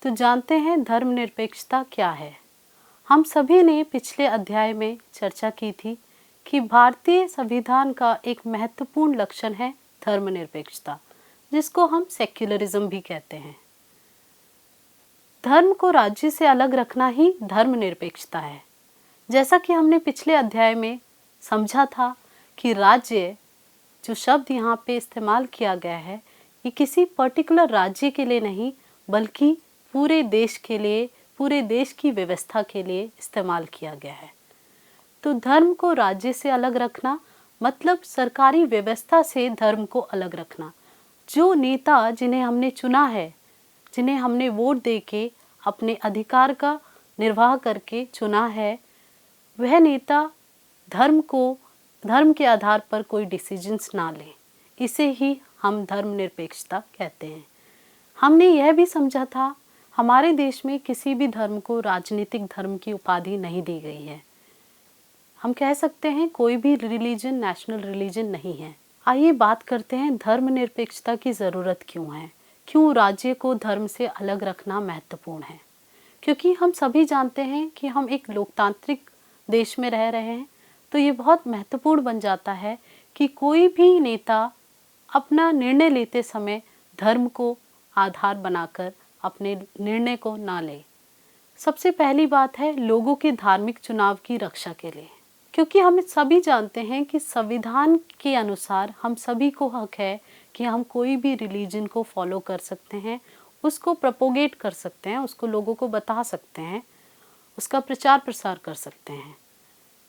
तो जानते हैं धर्मनिरपेक्षता क्या है। हम सभी ने पिछले अध्याय में चर्चा की थी कि भारतीय संविधान का एक महत्वपूर्ण लक्षण है धर्मनिरपेक्षता, जिसको हम सेक्युलरिज्म भी कहते हैं। धर्म को राज्य से अलग रखना ही धर्मनिरपेक्षता है। जैसा कि हमने पिछले अध्याय में समझा था कि राज्य जो शब्द यहाँ पे इस्तेमाल किया गया है, ये किसी पर्टिकुलर राज्य के लिए नहीं बल्कि पूरे देश के लिए, पूरे देश की व्यवस्था के लिए इस्तेमाल किया गया है। तो धर्म को राज्य से अलग रखना मतलब सरकारी व्यवस्था से धर्म को अलग रखना। जो नेता जिन्हें हमने चुना है, जिन्हें हमने वोट देके अपने अधिकार का निर्वाह करके चुना है, वह नेता धर्म के आधार पर कोई डिसीजंस ना लें। इसे ही हम धर्मनिरपेक्षता कहते हैं। हमने यह भी समझा था हमारे देश में किसी भी धर्म को राजनीतिक धर्म की उपाधि नहीं दी गई है। हम कह सकते हैं कोई भी रिलीजन नेशनल रिलीजन नहीं है। आइए बात करते हैं धर्मनिरपेक्षता की ज़रूरत क्यों है, क्यों राज्य को धर्म से अलग रखना महत्वपूर्ण है। क्योंकि हम सभी जानते हैं कि हम एक लोकतांत्रिक देश में रह रहे हैं, तो ये बहुत महत्वपूर्ण बन जाता है कि कोई भी नेता अपना निर्णय लेते समय धर्म को आधार बनाकर अपने निर्णय को ना ले। सबसे पहली बात है लोगों के धार्मिक चुनाव की रक्षा के लिए, क्योंकि हम सभी जानते हैं कि संविधान के अनुसार हम सभी को हक है कि हम कोई भी रिलीजन को फॉलो कर सकते हैं, उसको प्रोपोगेट कर सकते हैं, उसको लोगों को बता सकते हैं, उसका प्रचार प्रसार कर सकते हैं।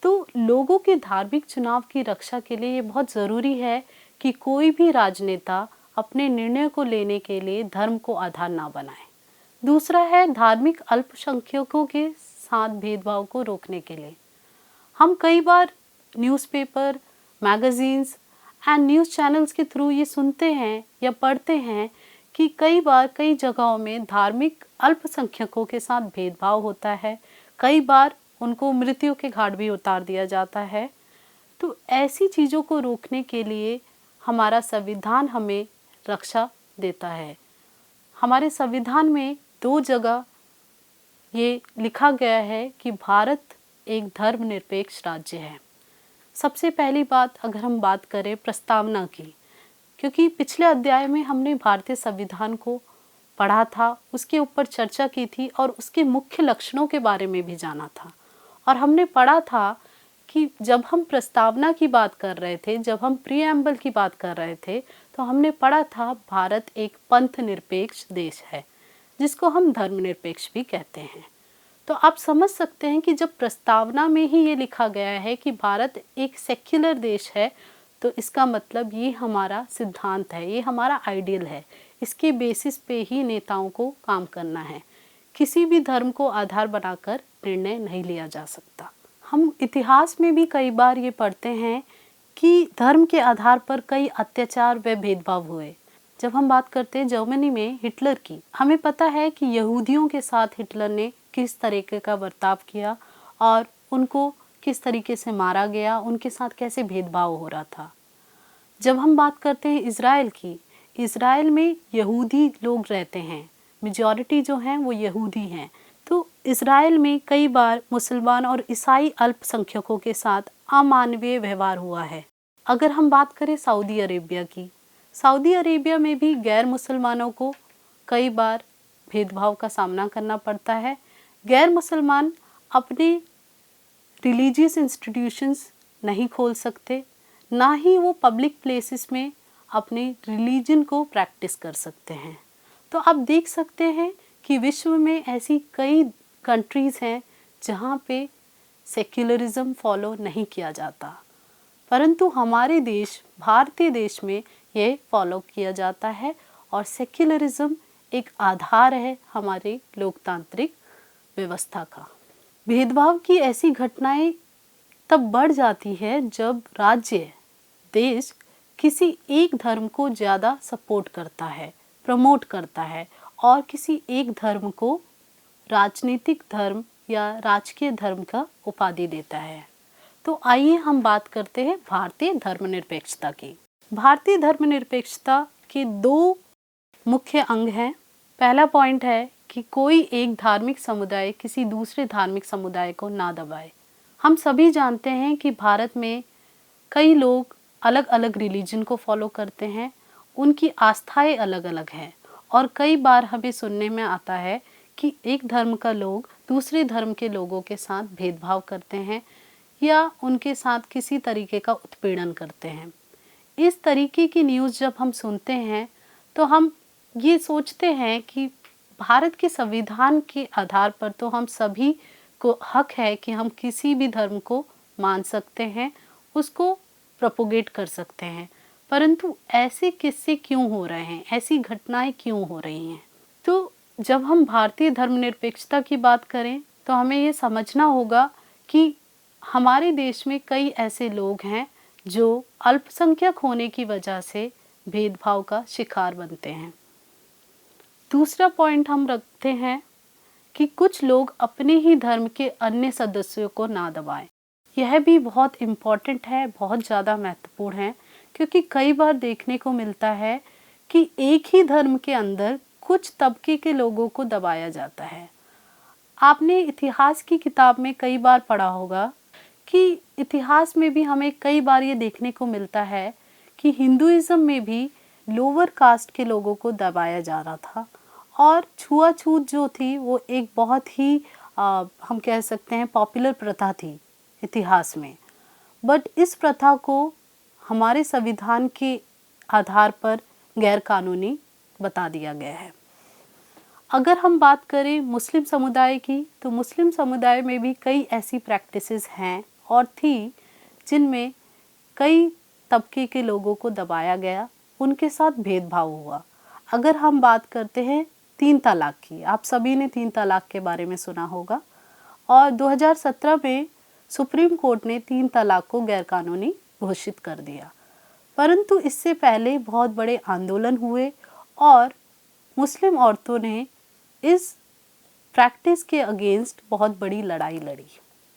तो लोगों के धार्मिक चुनाव की रक्षा के लिए ये बहुत ज़रूरी है कि कोई भी राजनेता अपने निर्णय को लेने के लिए धर्म को आधार ना बनाए। दूसरा है धार्मिक अल्पसंख्यकों के साथ भेदभाव को रोकने के लिए। हम कई बार newspaper, magazines and news channels के थ्रू ये सुनते हैं या पढ़ते हैं कि कई बार कई जगहों में धार्मिक अल्पसंख्यकों के साथ भेदभाव होता है, कई बार उनको मृत्यु के घाट भी उतार दिया जाता है। तो ऐसी चीज़ों को रोकने के लिए हमारा संविधान हमें रक्षा देता है। हमारे संविधान में 2 जगह ये लिखा गया है कि भारत एक धर्मनिरपेक्ष राज्य है। सबसे पहली बात अगर हम बात करें प्रस्तावना की, क्योंकि पिछले अध्याय में हमने भारतीय संविधान को पढ़ा था, उसके ऊपर चर्चा की थी और उसके मुख्य लक्षणों के बारे में भी जाना था। और हमने पढ़ा था कि जब हम प्रस्तावना की बात कर रहे थे, जब हम प्रीएम्बल की बात कर रहे थे, तो हमने पढ़ा था भारत एक पंथ निरपेक्ष देश है, जिसको हम धर्मनिरपेक्ष भी कहते हैं। तो आप समझ सकते हैं कि जब प्रस्तावना में ही ये लिखा गया है कि भारत एक सेक्युलर देश है, तो इसका मतलब ये हमारा सिद्धांत है, ये हमारा आइडियल है। इसके बेसिस पे ही नेताओं को काम करना है। किसी भी धर्म को आधार बनाकर निर्णय नहीं लिया जा सकता। हम इतिहास में भी कई बार ये पढ़ते हैं कि धर्म के आधार पर कई अत्याचार व भेदभाव हुए। जब हम बात करते हैं जर्मनी में हिटलर की, हमें पता है कि यहूदियों के साथ हिटलर ने किस तरीके का बर्ताव किया और उनको किस तरीके से मारा गया, उनके साथ कैसे भेदभाव हो रहा था। जब हम बात करते हैं इज़राइल की, इज़राइल में यहूदी लोग रहते हैं, मेजॉरिटी जो हैं वो यहूदी हैं। तो इज़राइल में कई बार मुसलमान और ईसाई अल्पसंख्यकों के साथ अमानवीय व्यवहार हुआ है। अगर हम बात करें सऊदी अरेबिया की, सऊदी अरेबिया में भी गैर मुसलमानों को कई बार भेदभाव का सामना करना पड़ता है। गैर मुसलमान अपने रिलीजियस इंस्टीट्यूशंस नहीं खोल सकते, ना ही वो पब्लिक प्लेसेस में अपने रिलीजन को प्रैक्टिस कर सकते हैं। तो आप देख सकते हैं कि विश्व में ऐसी कई कंट्रीज़ हैं जहाँ पे सेक्युलरिज्म फॉलो नहीं किया जाता, परंतु हमारे देश भारतीय देश में ये फॉलो किया जाता है और सेक्युलरिज्म एक आधार है हमारे लोकतांत्रिक व्यवस्था का। भेदभाव की ऐसी घटनाएं तब बढ़ जाती है जब राज्य, देश किसी एक धर्म को ज़्यादा सपोर्ट करता है, प्रमोट करता है और किसी एक धर्म को राजनीतिक धर्म या राजकीय धर्म का उपाधि देता है। तो आइए हम बात करते हैं भारतीय धर्मनिरपेक्षता की। भारतीय धर्मनिरपेक्षता के 2 मुख्य अंग हैं। पहला पॉइंट है कि कोई एक धार्मिक समुदाय किसी दूसरे धार्मिक समुदाय को ना दबाए। हम सभी जानते हैं कि भारत में कई लोग अलग अलग रिलीजन को फॉलो करते हैं, उनकी आस्थाएं अलग अलग हैं और कई बार हमें सुनने में आता है कि एक धर्म का लोग दूसरे धर्म के लोगों के साथ भेदभाव करते हैं या उनके साथ किसी तरीके का उत्पीड़न करते हैं। इस तरीके की न्यूज़ जब हम सुनते हैं तो हम ये सोचते हैं कि भारत के संविधान के आधार पर तो हम सभी को हक है कि हम किसी भी धर्म को मान सकते हैं, उसको प्रोपोगेट कर सकते हैं, परंतु ऐसे किस्से क्यों हो रहे हैं, ऐसी घटनाएं क्यों हो रही हैं? तो जब हम भारतीय धर्मनिरपेक्षता की बात करें तो हमें ये समझना होगा कि हमारे देश में कई ऐसे लोग हैं जो अल्पसंख्यक होने की वजह से भेदभाव का शिकार बनते हैं। दूसरा पॉइंट हम रखते हैं कि कुछ लोग अपने ही धर्म के अन्य सदस्यों को ना दबाएं। यह भी बहुत इम्पॉर्टेंट है, बहुत ज़्यादा महत्वपूर्ण है, क्योंकि कई बार देखने को मिलता है कि एक ही धर्म के अंदर कुछ तबके के लोगों को दबाया जाता है। आपने इतिहास की किताब में कई बार पढ़ा होगा कि इतिहास में भी हमें कई बार ये देखने को मिलता है कि हिंदुइज्म में भी लोअर कास्ट के लोगों को दबाया जा रहा था और छुआछूत जो थी वो एक बहुत ही हम कह सकते हैं पॉपुलर प्रथा थी इतिहास में। बट इस प्रथा को हमारे संविधान के आधार पर गैर कानूनी बता दिया गया है। अगर हम बात करें मुस्लिम समुदाय की तो मुस्लिम समुदाय में भी कई ऐसी प्रैक्टिसेस हैं और थी जिनमें कई तबके के लोगों को दबाया गया, उनके साथ भेदभाव हुआ। अगर हम बात करते हैं 3 तलाक की, आप सभी ने 3 तलाक के बारे में सुना होगा और 2017 में सुप्रीम कोर्ट ने 3 तलाक को गैरकानूनी घोषित कर दिया। परंतु इससे पहले बहुत बड़े आंदोलन हुए और मुस्लिम औरतों ने इस प्रैक्टिस के अगेंस्ट बहुत बड़ी लड़ाई लड़ी।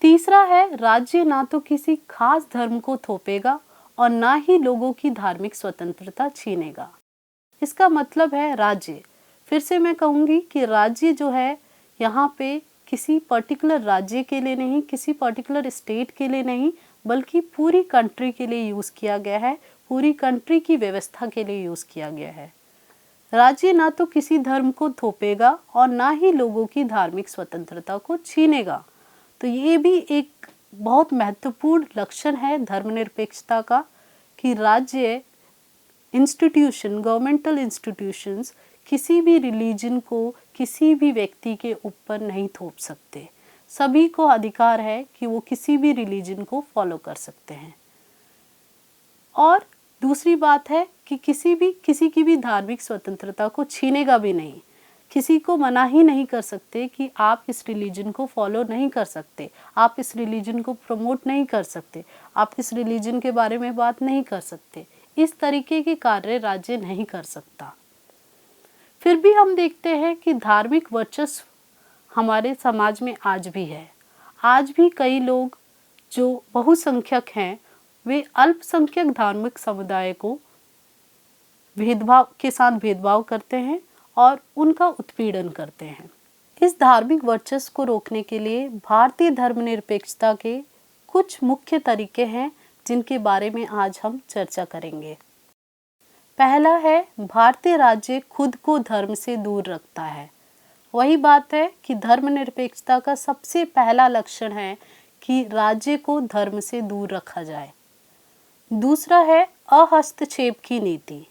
तीसरा है, राज्य ना तो किसी खास धर्म को थोपेगा और ना ही लोगों की धार्मिक स्वतंत्रता छीनेगा। इसका मतलब है राज्य, फिर से मैं कहूँगी कि राज्य जो है यहाँ पे किसी पर्टिकुलर राज्य के लिए नहीं, किसी पर्टिकुलर स्टेट के लिए नहीं, बल्कि पूरी कंट्री के लिए यूज़ किया गया है, पूरी कंट्री की व्यवस्था के लिए यूज़ किया गया है। राज्य ना तो किसी धर्म को थोपेगा और ना ही लोगों की धार्मिक स्वतंत्रता को छीनेगा। तो ये भी एक बहुत महत्वपूर्ण लक्षण है धर्मनिरपेक्षता का कि राज्य इंस्टीट्यूशन, गवर्नमेंटल इंस्टीट्यूशंस किसी भी रिलीजन को किसी भी व्यक्ति के ऊपर नहीं थोप सकते। सभी को अधिकार है कि वो किसी भी रिलीजन को फॉलो कर सकते हैं। और दूसरी बात है कि किसी की भी धार्मिक स्वतंत्रता को छीनेगा भी नहीं। किसी को मना ही नहीं कर सकते कि आप इस रिलीजन को फॉलो नहीं कर सकते, आप इस रिलीजन को प्रमोट नहीं कर सकते, आप इस रिलीजन के बारे में बात नहीं कर सकते। इस तरीके के कार्य राज्य नहीं कर सकता। फिर भी हम देखते हैं कि धार्मिक वर्चस्व हमारे समाज में आज भी है। आज भी कई लोग जो बहुसंख्यक हैं वे अल्पसंख्यक धार्मिक समुदाय को भेदभाव करते हैं और उनका उत्पीड़न करते हैं। इस धार्मिक वर्चस्व को रोकने के लिए भारतीय धर्मनिरपेक्षता के कुछ मुख्य तरीके हैं जिनके बारे में आज हम चर्चा करेंगे। पहला है, भारतीय राज्य खुद को धर्म से दूर रखता है। वही बात है कि धर्मनिरपेक्षता का सबसे पहला लक्षण है कि राज्य को धर्म से दूर रखा जाए। दूसरा है अहस्तक्षेप की नीति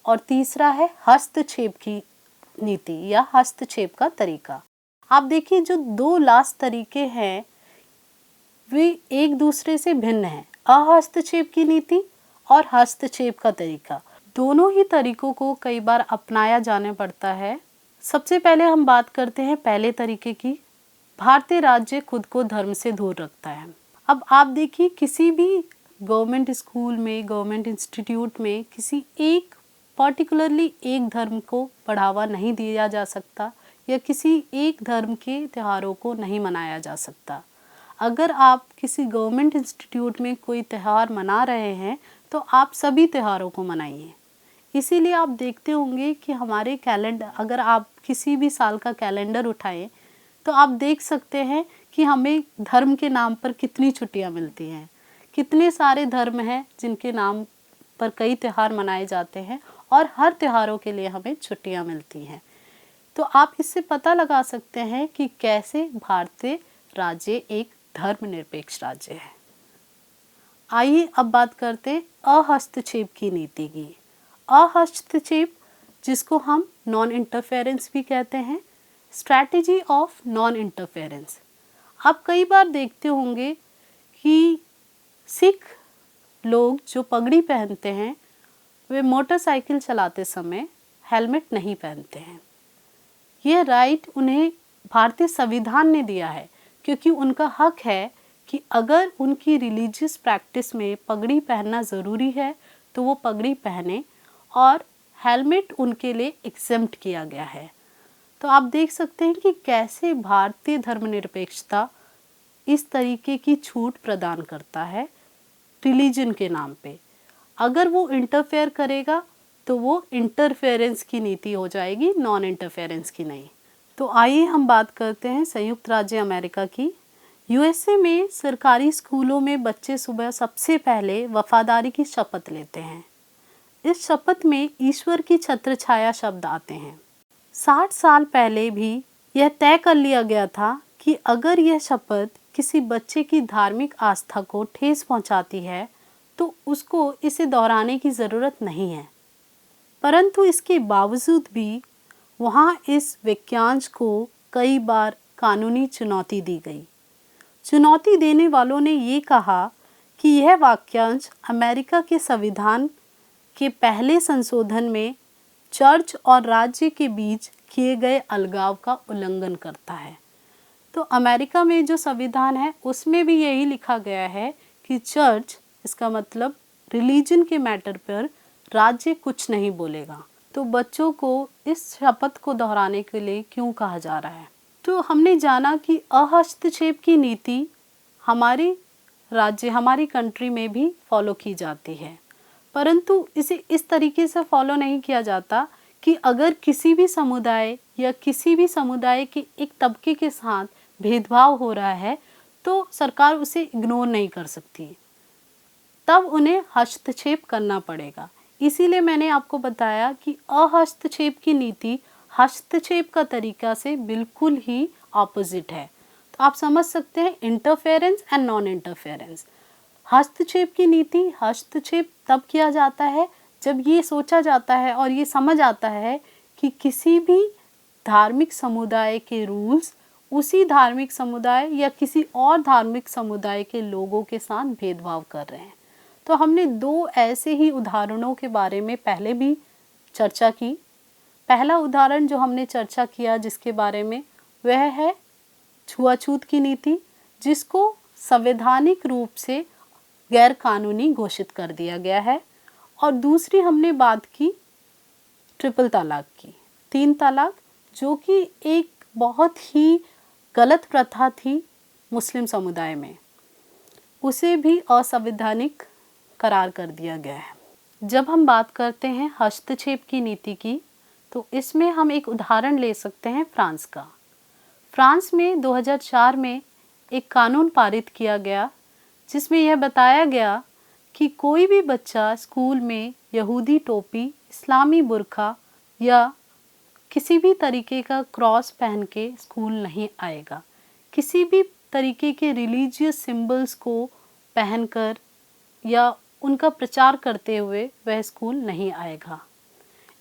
और तीसरा है हस्तक्षेप की नीति या हस्तक्षेप का तरीका। आप देखिए जो 2 लास्ट तरीके हैं वे एक दूसरे से भिन्न हैं, अहस्तक्षेप की नीति और हस्तक्षेप का तरीका। दोनों ही तरीकों को कई बार अपनाया जाने पड़ता है। सबसे पहले हम बात करते हैं पहले तरीके की। भारतीय राज्य खुद को धर्म से दूर रखता है। अब आप देखिए किसी भी गवर्नमेंट स्कूल में, गवर्नमेंट इंस्टीट्यूट में किसी एक पर्टिकुलरली एक धर्म को बढ़ावा नहीं दिया जा सकता या किसी एक धर्म के त्योहारों को नहीं मनाया जा सकता। अगर आप किसी गवर्नमेंट इंस्टीट्यूट में कोई त्यौहार मना रहे हैं तो आप सभी त्योहारों को मनाइए। इसीलिए आप देखते होंगे कि हमारे कैलेंडर, अगर आप किसी भी साल का कैलेंडर उठाएं तो आप देख सकते हैं कि हमें धर्म के नाम पर कितनी छुट्टियां मिलती हैं। कितने सारे धर्म हैं जिनके नाम पर कई त्यौहार मनाए जाते हैं और हर त्योहारों के लिए हमें छुट्टियां मिलती हैं। तो आप इससे पता लगा सकते हैं कि कैसे भारतीय राज्य एक धर्मनिरपेक्ष राज्य है। आइए अब बात करते हैं अहस्तक्षेप की नीति की। अहस्तक्षेप, जिसको हम नॉन इंटरफेरेंस भी कहते हैं, स्ट्रैटेजी ऑफ नॉन इंटरफेरेंस। आप कई बार देखते होंगे कि सिख लोग जो पगड़ी पहनते हैं वे मोटरसाइकिल चलाते समय हेलमेट नहीं पहनते हैं। ये राइट उन्हें भारतीय संविधान ने दिया है, क्योंकि उनका हक है कि अगर उनकी रिलीजियस प्रैक्टिस में पगड़ी पहनना ज़रूरी है तो वो पगड़ी पहने, और हेलमेट उनके लिए एग्जेम्प्ट किया गया है। तो आप देख सकते हैं कि कैसे भारतीय धर्मनिरपेक्षता इस तरीके की छूट प्रदान करता है रिलीजन के नाम पे। अगर वो इंटरफेयर करेगा तो वो इंटरफेरेंस की नीति हो जाएगी, नॉन इंटरफेरेंस की नहीं। तो आइए हम बात करते हैं संयुक्त राज्य अमेरिका की। यूएसए में सरकारी स्कूलों में बच्चे सुबह सबसे पहले वफादारी की शपथ लेते हैं। इस शपथ में ईश्वर की छत्रछाया शब्द आते हैं। 60 साल पहले भी यह तय कर लिया गया था कि अगर यह शपथ किसी बच्चे की धार्मिक आस्था को ठेस पहुंचाती है तो उसको इसे दोहराने की ज़रूरत नहीं है। परंतु इसके बावजूद भी वहाँ इस वाक्यांश को कई बार कानूनी चुनौती दी गई। चुनौती देने वालों ने ये कहा कि यह वाक्यांश अमेरिका के संविधान के पहले संशोधन में चर्च और राज्य के बीच किए गए अलगाव का उल्लंघन करता है। तो अमेरिका में जो संविधान है उसमें भी यही लिखा गया है कि चर्च, इसका मतलब रिलीजन के मैटर पर राज्य कुछ नहीं बोलेगा। तो बच्चों को इस शपथ को दोहराने के लिए क्यों कहा जा रहा है? तो हमने जाना कि अहस्तक्षेप की नीति हमारे राज्य, हमारी कंट्री में भी फॉलो की जाती है, परंतु इसे इस तरीके से फॉलो नहीं किया जाता कि अगर किसी भी समुदाय या किसी भी समुदाय के एक तबके के साथ भेदभाव हो रहा है तो सरकार उसे इग्नोर नहीं कर सकती, तब उन्हें हस्तक्षेप करना पड़ेगा। इसीलिए मैंने आपको बताया कि अहस्तक्षेप की नीति हस्तक्षेप का तरीका से बिल्कुल ही ऑपोजिट है। तो आप समझ सकते हैं इंटरफेरेंस एंड नॉन इंटरफेरेंस। हस्तक्षेप की नीति, हस्तक्षेप तब किया जाता है जब ये सोचा जाता है और ये समझ आता है कि किसी भी धार्मिक समुदाय के रूल्स उसी धार्मिक समुदाय या किसी और धार्मिक समुदाय के लोगों के साथ भेदभाव कर रहे हैं। तो हमने दो ऐसे ही उदाहरणों के बारे में पहले भी चर्चा की। पहला उदाहरण जो हमने चर्चा किया जिसके बारे में, वह है छुआछूत की नीति, जिसको संवैधानिक रूप से गैर कानूनी घोषित कर दिया गया है। और दूसरी हमने बात की ट्रिपल तलाक की, 3 तलाक, जो कि एक बहुत ही गलत प्रथा थी मुस्लिम समुदाय में, उसे भी असंवैधानिक करार कर दिया गया है। जब हम बात करते हैं हस्तक्षेप की नीति की तो इसमें हम एक उदाहरण ले सकते हैं फ्रांस का। फ्रांस में 2004 में एक कानून पारित किया गया जिसमें यह बताया गया कि कोई भी बच्चा स्कूल में यहूदी टोपी, इस्लामी बुर्का या किसी भी तरीके का क्रॉस पहन के स्कूल नहीं आएगा। किसी भी तरीके के रिलीजियस सिंबल्स को पहनकर या उनका प्रचार करते हुए वह स्कूल नहीं आएगा।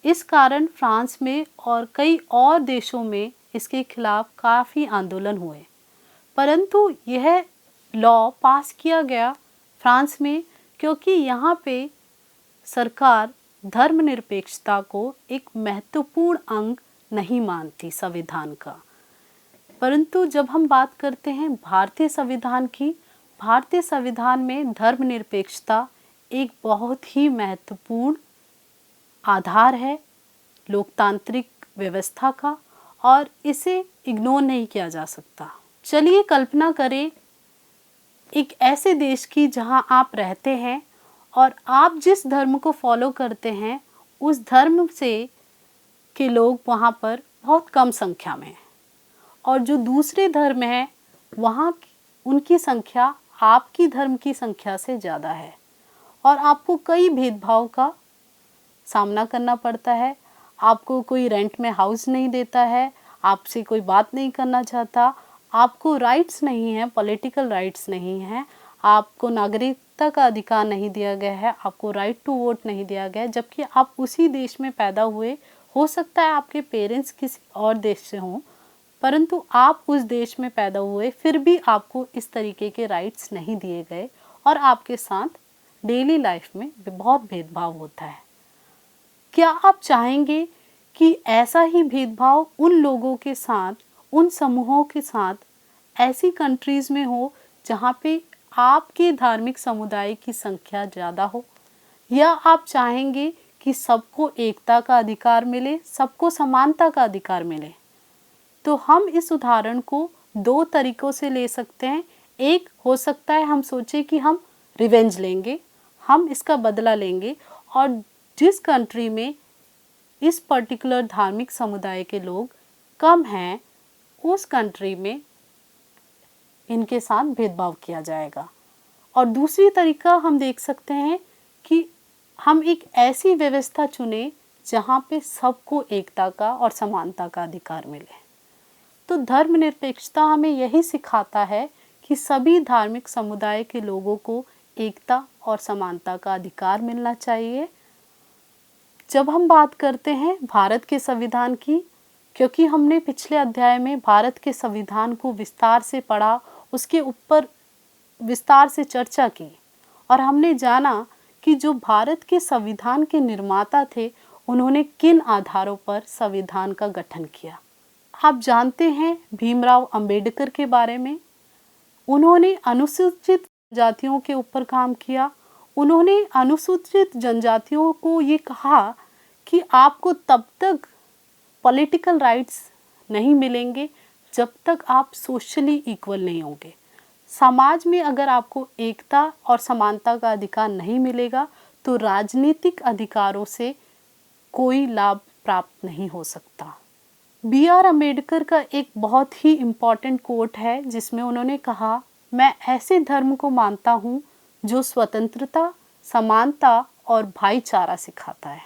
इस कारण फ्रांस में और कई और देशों में इसके खिलाफ काफ़ी आंदोलन हुए, परंतु यह लॉ पास किया गया फ्रांस में क्योंकि यहाँ पे सरकार धर्मनिरपेक्षता को एक महत्वपूर्ण अंग नहीं मानती संविधान का। परंतु जब हम बात करते हैं भारतीय संविधान की, भारतीय संविधान में धर्मनिरपेक्षता एक बहुत ही महत्वपूर्ण आधार है लोकतांत्रिक व्यवस्था का और इसे इग्नोर नहीं किया जा सकता। चलिए कल्पना करें एक ऐसे देश की जहां आप रहते हैं और आप जिस धर्म को फॉलो करते हैं उस धर्म से के लोग वहाँ पर बहुत कम संख्या में हैं, और जो दूसरे धर्म हैं वहाँ उनकी संख्या आपकी धर्म की संख्या से ज़्यादा है, और आपको कई भेदभाव का सामना करना पड़ता है। आपको कोई रेंट में हाउस नहीं देता है, आपसे कोई बात नहीं करना चाहता, आपको राइट्स नहीं है, पॉलिटिकल राइट्स नहीं हैं, आपको नागरिकता का अधिकार नहीं दिया गया है, आपको राइट टू वोट नहीं दिया गया है, जबकि आप उसी देश में पैदा हुए। हो सकता है आपके पेरेंट्स किसी और देश से हों, परंतु आप उस देश में पैदा हुए, फिर भी आपको इस तरीके के राइट्स नहीं दिए गए, और आपके साथ डेली लाइफ में बहुत भेदभाव होता है। क्या आप चाहेंगे कि ऐसा ही भेदभाव उन लोगों के साथ, उन समूहों के साथ ऐसी कंट्रीज़ में हो जहाँ पे आपके धार्मिक समुदाय की संख्या ज़्यादा हो? या आप चाहेंगे कि सबको एकता का अधिकार मिले, सबको समानता का अधिकार मिले? तो हम इस उदाहरण को दो तरीक़ों से ले सकते हैं। एक हो सकता है हम सोचें कि हम रिवेंज लेंगे, हम इसका बदला लेंगे, और जिस कंट्री में इस पर्टिकुलर धार्मिक समुदाय के लोग कम हैं, उस कंट्री में इनके साथ भेदभाव किया जाएगा। और दूसरी तरीका हम देख सकते हैं कि हम एक ऐसी व्यवस्था चुनें जहाँ पे सबको एकता का और समानता का अधिकार मिले। तो धर्मनिरपेक्षता हमें यही सिखाता है कि सभी धार्मिक समुदाय के लोगों को एकता और समानता का अधिकार मिलना चाहिए। जब हम बात करते हैं भारत के संविधान की, क्योंकि हमने पिछले अध्याय में भारत के संविधान को विस्तार से पढ़ा, उसके ऊपर विस्तार से चर्चा की, और हमने जाना कि जो भारत के संविधान के निर्माता थे उन्होंने किन आधारों पर संविधान का गठन किया। आप जानते हैं भीमराव अंबेडकर के बारे में। उन्होंने अनुसूचित जातियों के ऊपर काम किया। उन्होंने अनुसूचित जनजातियों को ये कहा कि आपको तब तक पॉलिटिकल राइट्स नहीं मिलेंगे जब तक आप सोशली इक्वल नहीं होंगे। समाज में अगर आपको एकता और समानता का अधिकार नहीं मिलेगा तो राजनीतिक अधिकारों से कोई लाभ प्राप्त नहीं हो सकता। B.R. अम्बेडकर का एक बहुत ही इम्पॉर्टेंट कोट है जिसमें उन्होंने कहा, मैं ऐसे धर्म को मानता हूँ जो स्वतंत्रता, समानता और भाईचारा सिखाता है।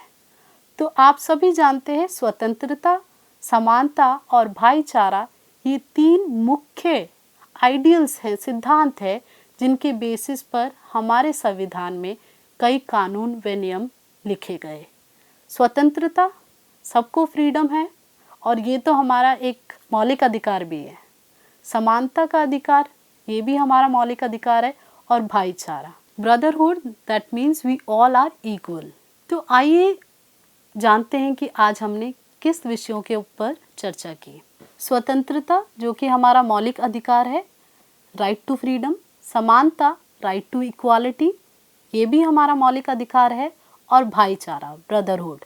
तो आप सभी जानते हैं स्वतंत्रता, समानता और भाईचारा ये तीन मुख्य आइडियल्स हैं, सिद्धांत है, जिनके बेसिस पर हमारे संविधान में कई कानून व नियम लिखे गए। स्वतंत्रता, सबको फ्रीडम है और ये तो हमारा एक मौलिक अधिकार भी है। समानता का अधिकार, ये भी हमारा मौलिक अधिकार है। और भाईचारा, brotherhood, that means we all are equal. तो आइए जानते हैं कि आज हमने किस विषयों के ऊपर चर्चा की। स्वतंत्रता जो कि हमारा मौलिक अधिकार है, राइट टू फ्रीडम। समानता, राइट टू इक्वालिटी, ये भी हमारा मौलिक अधिकार है। और भाईचारा, ब्रदरहुड।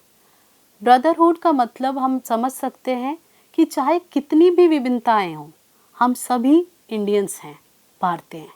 ब्रदरहुड का मतलब हम समझ सकते हैं कि चाहे कितनी भी विभिन्नताएं हों, हम सभी इंडियंस हैं, भारतीय हैं।